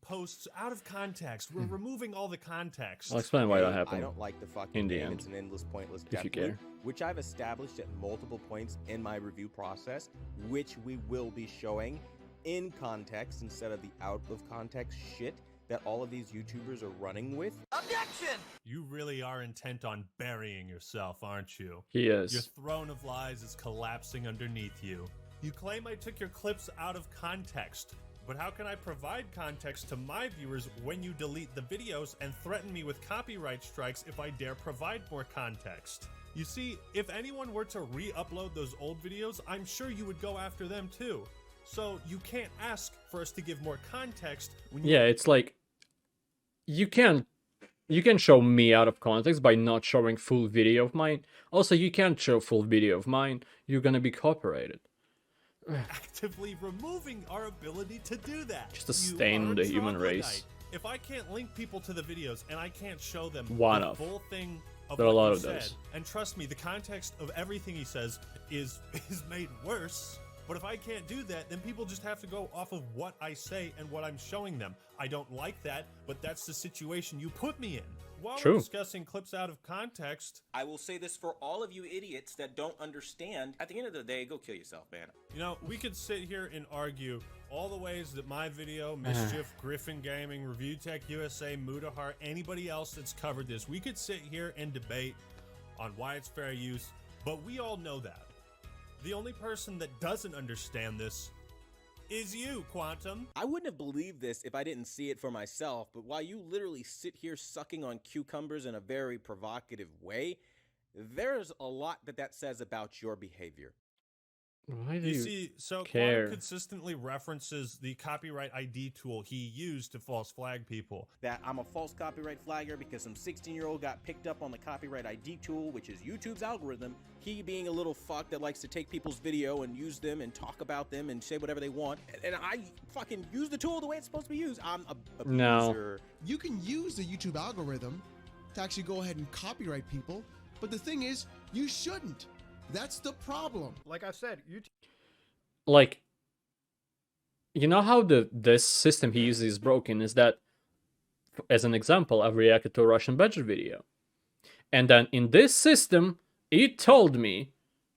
F: posts out of context. We're removing all the context.
A: I'll explain why that happened.
E: I don't like the fucking
A: in the
E: game.
A: end.
E: It's an endless, pointless
A: If you
E: death loop,
A: care.
E: which I've established at multiple points in my review process, which we will be showing in context instead of the out of context shit that all of these YouTubers are running with.
F: Objection! You really are intent on burying yourself, aren't you?
A: He is.
F: Your throne of lies is collapsing underneath you. You claim I took your clips out of context, but how can I provide context to my viewers when you delete the videos and threaten me with copyright strikes if I dare provide more context? You see, if anyone were to re-upload those old videos, I'm sure you would go after them too. So you can't ask for us to give more context when you...
A: Yeah, it's like you can show me out of context by not showing full video of mine. Also, you can't show full video of mine. You're gonna be copyrighted.
F: actively removing our ability to do that.
A: Just a
F: You
A: stain
F: are
A: on the
F: a
A: human race.
F: troglodyte. If I can't link people to the videos and I can't show them
A: One
F: the
A: of.
F: full thing of
A: There are a
F: what
A: lot
F: you
A: of
F: said,
A: those.
F: and trust me, the context of everything he says is made worse. But if I can't do that, then people just have to go off of what I say and what I'm showing them. I don't like that, but that's the situation you put me in. While
A: True.
F: we're discussing clips out of context,
C: I will say this for all of you idiots that don't understand. At the end of the day, go kill yourself, man.
F: you know, we could sit here and argue all the ways that my video, Mischief, Griffin Gaming, Review Tech USA, Mudahar, anybody else that's covered this, we could sit here and debate on why it's fair use, but we all know that. The only person that doesn't understand this is you, Quantum.
E: I wouldn't have believed this if I didn't see it for myself, but while you literally sit here sucking on cucumbers in a very provocative way, there's a lot that says about your behavior.
A: Why do
F: You
A: you
F: see, so
A: care?
F: Quantum consistently references the copyright ID tool he used to false flag people.
E: That I'm a false copyright flagger because some 16-year-old got picked up on the copyright ID tool, which is YouTube's algorithm. He being a little fuck that likes to take people's video and use them and talk about them and say whatever they want. And I fucking use the tool the way it's supposed to be used. I'm a
A: No.
E: abuser.
L: You can use the YouTube algorithm to actually go ahead and copyright people, but the thing is, you shouldn't. That's the problem.
H: Like I said, YouTube.
A: Like, you know how this system he uses is broken is that, as an example, I've reacted to a Russian Badger video. And then in this system, it told me,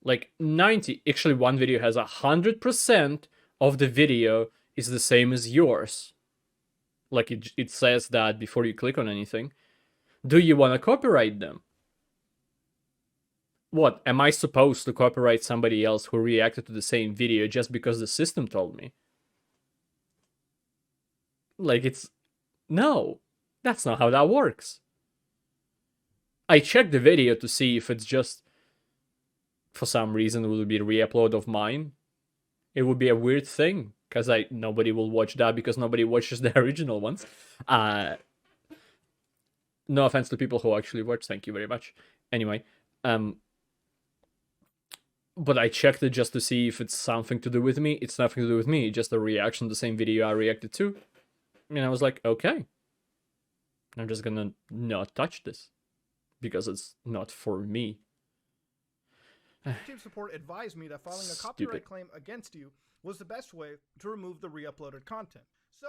A: like 90, actually one video has 100% of the video is the same as yours. Like it says that before you click on anything. Do you want to copyright them? What, am I supposed to copyright somebody else who reacted to the same video just because the system told me? Like, no, that's not how that works. I checked the video to see if it's just, for some reason, it will be a re-upload of mine. It would be a weird thing, because nobody will watch that because nobody watches the original ones. No offense to people who actually watch, thank you very much. Anyway, but I checked it just to see if it's something to do with me. It's nothing to do with me, just a reaction to the same video I reacted to. And I was like, okay. I'm just gonna not touch this. Because it's not for me.
H: YouTube support advised me that filing a copyright claim against you was the best way to remove the re-uploaded content. So,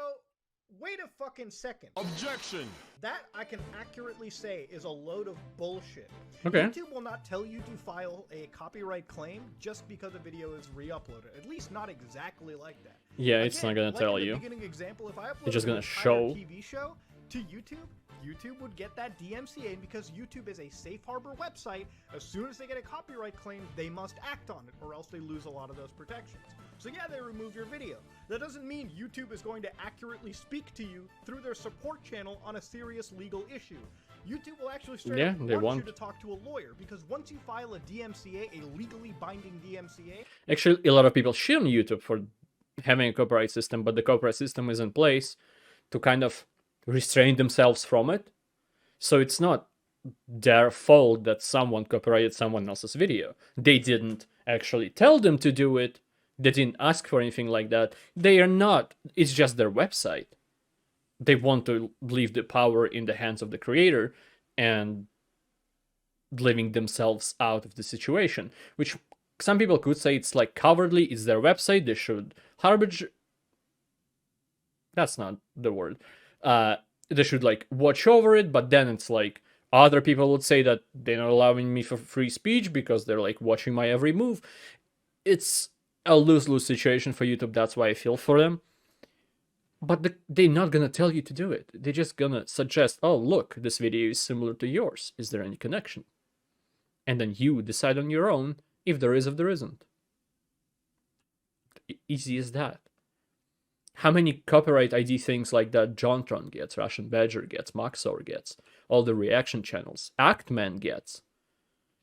H: wait a fucking second.
D: Objection!
H: That I can accurately say is a load of bullshit.
A: Okay.
H: YouTube will not tell you to file a copyright claim just because a video is re-uploaded. At least not exactly like that.
A: Yeah, it's not gonna
H: like
A: tell
H: in the
A: you.
H: beginning example, if I uploaded
A: It's just gonna
H: an entire
A: show.
H: TV show to YouTube, YouTube would get that DMCA, and because YouTube is a safe harbor website, as soon as they get a copyright claim, they must act on it, or else they lose a lot of those protections. So yeah, they remove your video. That doesn't mean YouTube is going to accurately speak to you through their support channel on a serious legal issue. YouTube will actually straight up
A: they
H: want
A: won't.
H: you to talk to a lawyer, because once you file a DMCA, a legally binding DMCA...
A: Actually, a lot of people shit on YouTube for having a copyright system, but the copyright system is in place to kind of restrain themselves from it. So it's not their fault that someone copyrighted someone else's video. They didn't actually tell them to do it. They didn't ask for anything like that. They are not. It's just their website. They want to leave the power in the hands of the creator and leaving themselves out of the situation, which some people could say it's like cowardly. It's their website. They should harbage. That's not the word. They should like watch over it, but then it's like other people would say that they're not allowing me for free speech because they're like watching my every move. It's a lose-lose situation for YouTube. That's why I feel for them. But they're not gonna tell you to do it. They're just gonna suggest, oh, look, this video is similar to yours. Is there any connection? And then you decide on your own if there is, if there isn't. Easy as that. How many copyright ID things like that Jontron gets, Russian Badger gets, Maxor gets, all the reaction channels, Actman gets.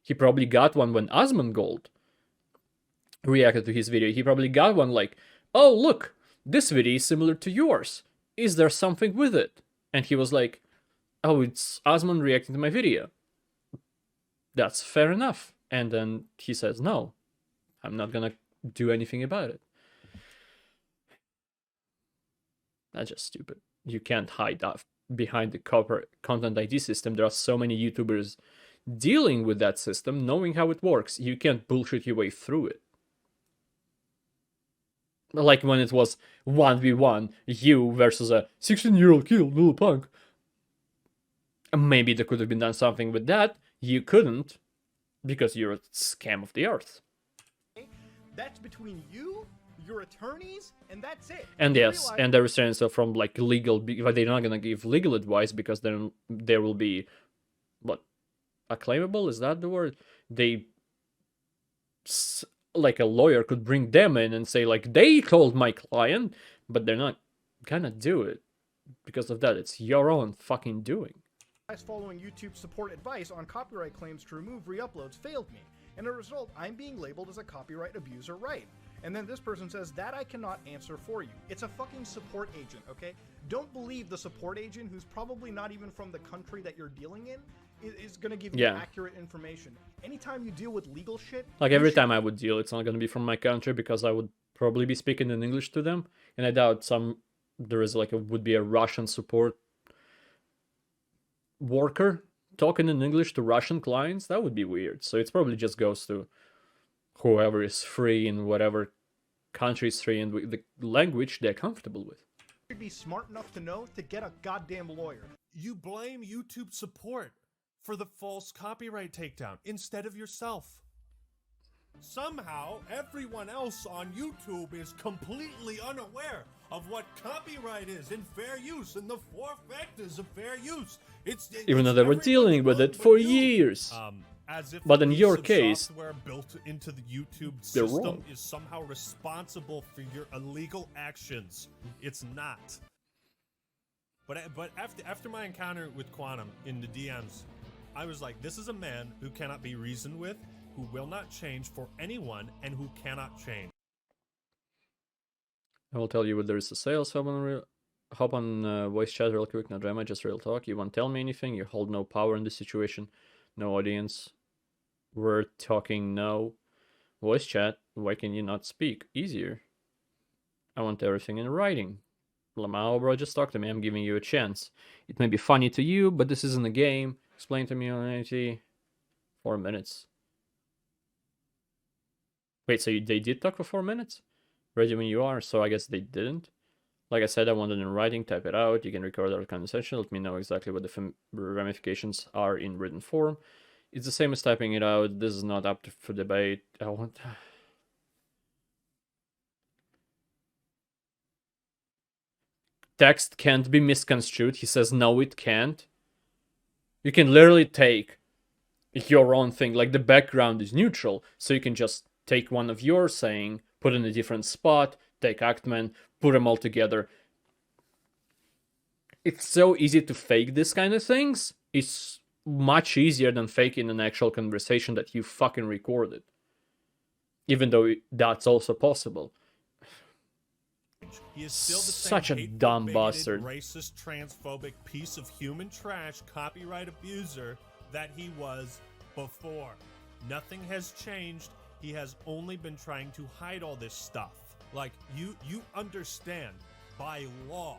A: He probably got one when Asmongold reacted to his video. He probably got one like, oh, look, this video is similar to yours. Is there something with it? And he was like, oh, it's Asmon reacting to my video. That's fair enough. And then he says, no, I'm not gonna do anything about it. That's just stupid. You can't hide that behind the copyright content ID system. There are so many YouTubers dealing with that system, knowing how it works. You can't bullshit your way through it. Like when it was 1v1, you versus a 16-year-old kid, little punk. Maybe there could have been done something with that. You couldn't, because you're a scam of the earth.
H: That's between you, your attorneys, and that's it.
A: And yes, and the restraints are from like legal, but they're not gonna give legal advice because then there will be, what, acclaimable? Is that the word? They, like a lawyer could bring them in and say like, they told my client, but they're not gonna do it because of that. It's your own fucking doing.
H: Following YouTube support advice on copyright claims to remove re-uploads failed me, and as a result, I'm being labeled as a copyright abuser, right? And then this person says, that I cannot answer for you. It's a fucking support agent, okay? Don't believe the support agent, who's probably not even from the country that you're dealing in, is gonna give you accurate information. Anytime you deal with legal shit...
A: Like every time I would deal, it's not gonna be from my country because I would probably be speaking in English to them. And I doubt there is like would be a Russian support worker talking in English to Russian clients. That would be weird. So it probably just goes to whoever is free in whatever country is free and the language they're comfortable with.
H: You'd be smart enough to know to get a goddamn lawyer.
F: You blame YouTube support for the false copyright takedown instead of yourself. Somehow, everyone else on YouTube is completely unaware of what copyright is and fair use and the 4 factors of fair use.
A: Even though they were dealing with it for years.
F: As if
A: but in your
F: of
A: case,
F: software built into the YouTube
A: they're
F: system
A: wrong.
F: is somehow responsible for your illegal actions. It's not. But after my encounter with Quantum in the DMs, I was like, this is a man who cannot be reasoned with, who will not change for anyone, and who cannot change.
A: I will tell you what there is to say. Also, hop on voice chat real quick. No drama, just real talk. You won't tell me anything. You hold no power in this situation. No audience. We're talking no. Voice chat. Why can you not speak? Easier. I want everything in writing. Lamau, bro, just talk to me. I'm giving you a chance. It may be funny to you, but this isn't a game. Explain to me on 4 minutes. Wait, so they did talk for 4 minutes? Ready when you are, so I guess they didn't. Like I said, I want it in writing, type it out. You can record our conversation. Let me know exactly what the ramifications are in written form. It's the same as typing it out. This is not up for debate. I want... Text can't be misconstrued. He says, no, it can't. You can literally take your own thing. Like the background is neutral, so you can just take one of your saying, put in a different spot, take Actman, put them all together. It's so easy to fake this kind of things. It's much easier than faking an actual conversation that you fucking recorded. Even though that's also possible.
F: He is still the
A: Such
F: same
A: a dumb bastard.
F: Racist, transphobic piece of human trash, copyright abuser that he was before. Nothing has changed. He has only been trying to hide all this stuff. Like, you understand, by law,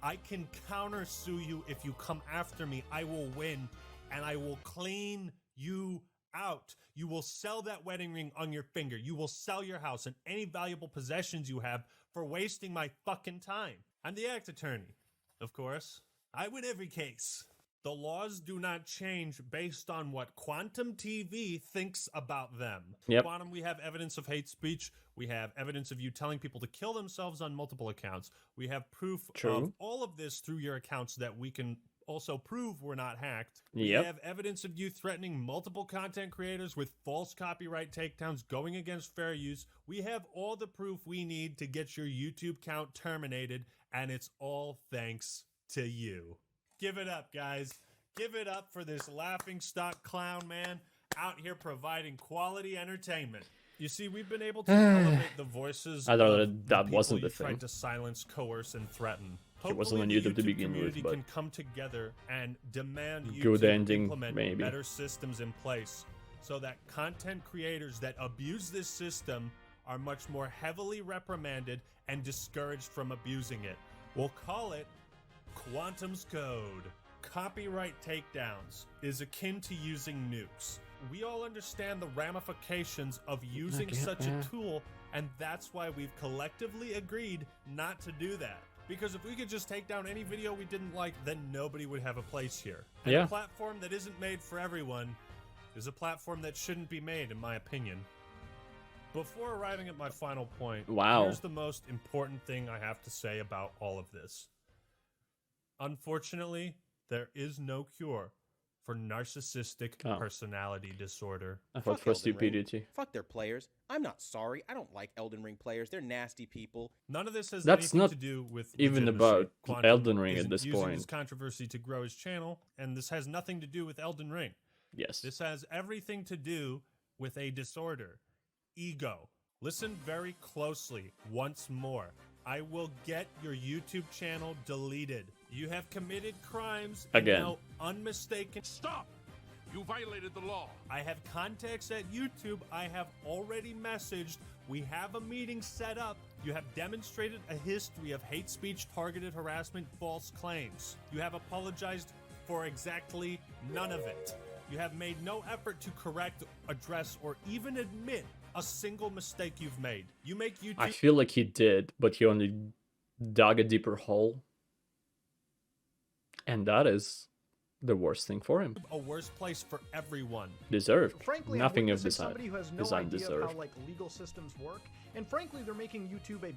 F: I can countersue you if you come after me. I will win, and I will clean you out. You will sell that wedding ring on your finger. You will sell your house and any valuable possessions you have for wasting my fucking time. I'm the act attorney, of course. I win every case. The laws do not change based on what Quantum TV thinks about them.
A: Yep.
F: Quantum, we have evidence of hate speech. We have evidence of you telling people to kill themselves on multiple accounts. We have proof of all of this through your accounts that we can also prove were not hacked.
A: Yep.
F: We have evidence of you threatening multiple content creators with false copyright takedowns going against fair use. We have all the proof we need to get your YouTube account terminated, and it's all thanks to you. Give it up, guys. Give it up for this laughingstock clown man out here providing quality entertainment. You see, we've been able to elevate the voices
A: I thought
F: of
A: that
F: the
A: wasn't
F: people
A: the
F: you tried
A: thing.
F: to silence, coerce, and threaten.
A: It wasn't on
F: Hopefully
A: YouTube to begin with,
F: community
A: but
F: can come together and demand
A: good
F: YouTube
A: ending,
F: implement
A: maybe.
F: better systems in place so that content creators that abuse this system are much more heavily reprimanded and discouraged from abusing it. We'll call it Quantum's Code. Copyright takedowns is akin to using nukes. We all understand the ramifications of using such a tool, and that's why we've collectively agreed not to do that. Because if we could just take down any video we didn't like, then nobody would have a place here. And a platform that isn't made for everyone is a platform that shouldn't be made, in my opinion. Before arriving at my final point, here's the most important thing I have to say about all of this. Unfortunately, there is no cure for narcissistic personality disorder.
A: I thought for stupidity.
E: Fuck their players. I'm not sorry. I don't like Elden Ring players. They're nasty people.
F: None of this has
A: That's
F: anything
A: not
F: to do with
A: even
F: legitimacy.
A: about
F: Quantum
A: Elden Ring at
F: isn't
A: this
F: using
A: point.
F: this controversy to grow his channel, and this has nothing to do with Elden Ring.
A: Yes.
F: This has everything to do with a disorder. Ego. Listen very closely once more. I will get your YouTube channel deleted. You have committed crimes.
A: Again.
F: And now unmistaken.
D: Stop! You violated the law.
F: I have contacts at YouTube. I have already messaged. We have a meeting set up. You have demonstrated a history of hate speech, targeted harassment, false claims. You have apologized for exactly none of it. You have made no effort to correct, address, or even admit a single mistake you've made. You make YouTube...
A: I feel like he did, but he only dug a deeper hole. And that is the worst thing for him.
F: A worse place for everyone.
A: Deserved.
H: Frankly,
A: Nothing
H: I'm
A: of this
H: somebody who has no
A: is
H: idea
A: undeserved.
H: of how like legal systems work, and frankly, they're making YouTube a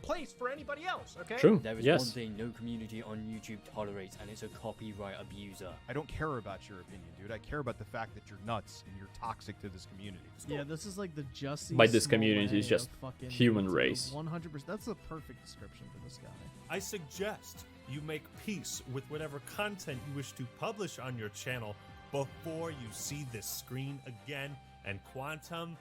H: place for anybody else. Okay.
A: True.
I: There is one thing no community on YouTube tolerates, and it's a copyright abuser.
G: I don't care about your opinion, dude. I care about the fact that you're nuts and you're toxic to this community.
J: Yeah, this is like the Jussie
A: By this
J: Smollett
A: community is just
J: of fucking
A: human
J: YouTube.
A: race.
J: 100%. That's the perfect description for this guy.
F: I suggest you make peace with whatever content you wish to publish on your channel before you see this screen again. And Quantum,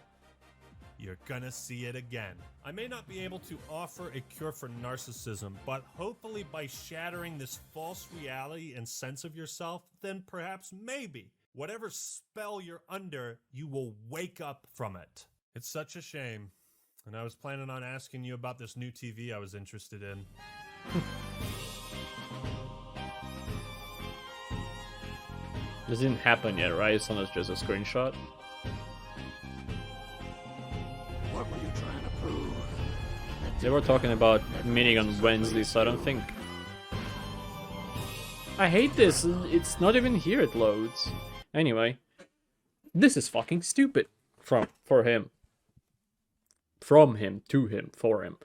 F: you're gonna see it again. I may not be able to offer a cure for narcissism, but hopefully by shattering this false reality and sense of yourself, then perhaps maybe whatever spell you're under, you will wake up from it. It's such a shame. And I was planning on asking you about this new TV I was interested in.
A: This didn't happen yet, right? It's not just a screenshot.
M: What were you trying to prove?
A: They were talking about meeting on Wednesday, so I don't think... I hate this. It's not even here it loads. Anyway. This is fucking stupid. For him. From him, to him, for him.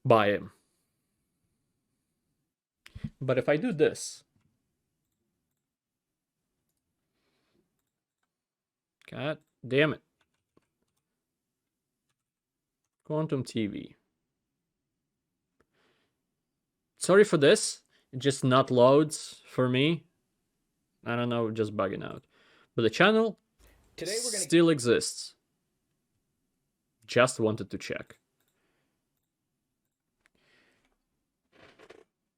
A: By him. But if I do this... God damn it. Quantum TV. Sorry for this. It just not loads for me. I don't know, just bugging out. But the channel still exists. Just wanted to check.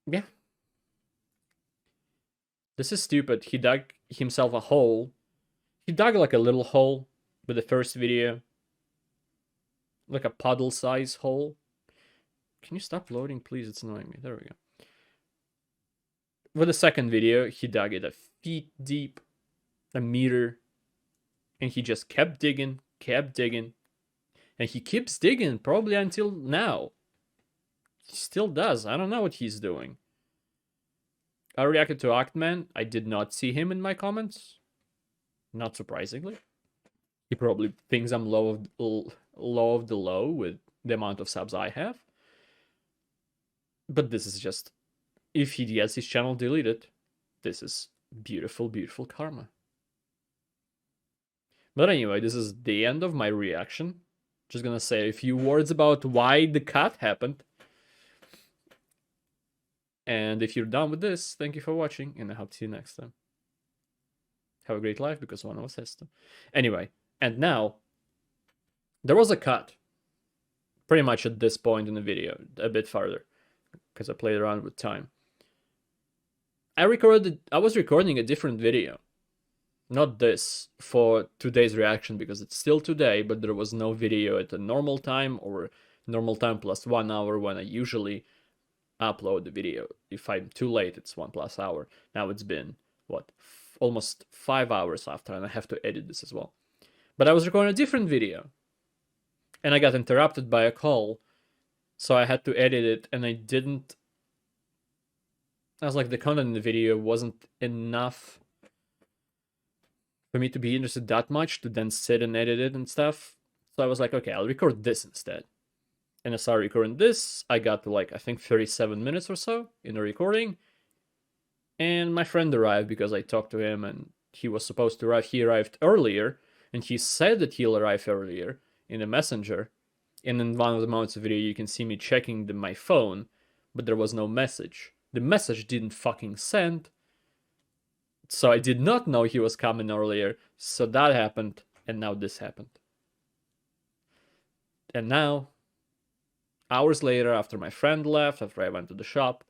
A: Yeah. This is stupid. He dug himself a hole. He dug like a little hole with the first video. Like a puddle size hole. Can you stop loading, please? It's annoying me. There we go. With the second video, he dug it a feet deep, a meter, and he just kept digging, and he keeps digging probably until now. He still does. I don't know what he's doing. I reacted to Octman. I did not see him in my comments. Not surprisingly. He probably thinks I'm low of the low with the amount of subs I have. But this is just... If he gets his channel deleted, this is beautiful, beautiful karma. But anyway, this is the end of my reaction. Just gonna say a few words about why the cut happened. And if you're done with this, thank you for watching, and I hope to see you next time. Have a great life, because one of us has to. Anyway, and now, there was a cut. Pretty much at this point in the video, a bit farther, because I played around with time. I was recording a different video. Not this, for today's reaction, because it's still today, but there was no video at a normal time, or normal time plus 1 hour when I usually upload the video. If I'm too late, it's 1+ hour. Now it's been, what, almost 5 hours after, and I have to edit this as well. But I was recording a different video, and I got interrupted by a call, so I had to edit it, and I didn't... I was like, the content in the video wasn't enough for me to be interested that much to then sit and edit it and stuff. So I was like, okay, I'll record this instead. And I started recording this. I got to like, I think 37 minutes or so in the recording. And my friend arrived because I talked to him and he was supposed to arrive. He arrived earlier and he said that he'll arrive earlier in the messenger. And in one of the moments of the video, you can see me checking my phone, but there was no message. The message didn't fucking send. So I did not know he was coming earlier. So that happened. And now this happened. And now, hours later, after my friend left, after I went to the shop,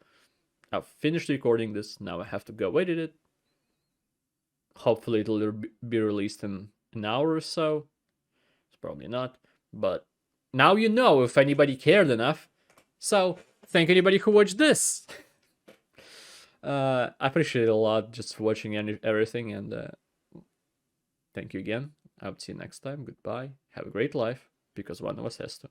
A: I've finished recording this. Now I have to go edit it. Hopefully it'll be released in an hour or so. It's probably not. But now you know if anybody cared enough. So, thank anybody who watched this. I appreciate it a lot just for watching everything. And thank you again. I will see you next time. Goodbye. Have a great life. Because one of us has to.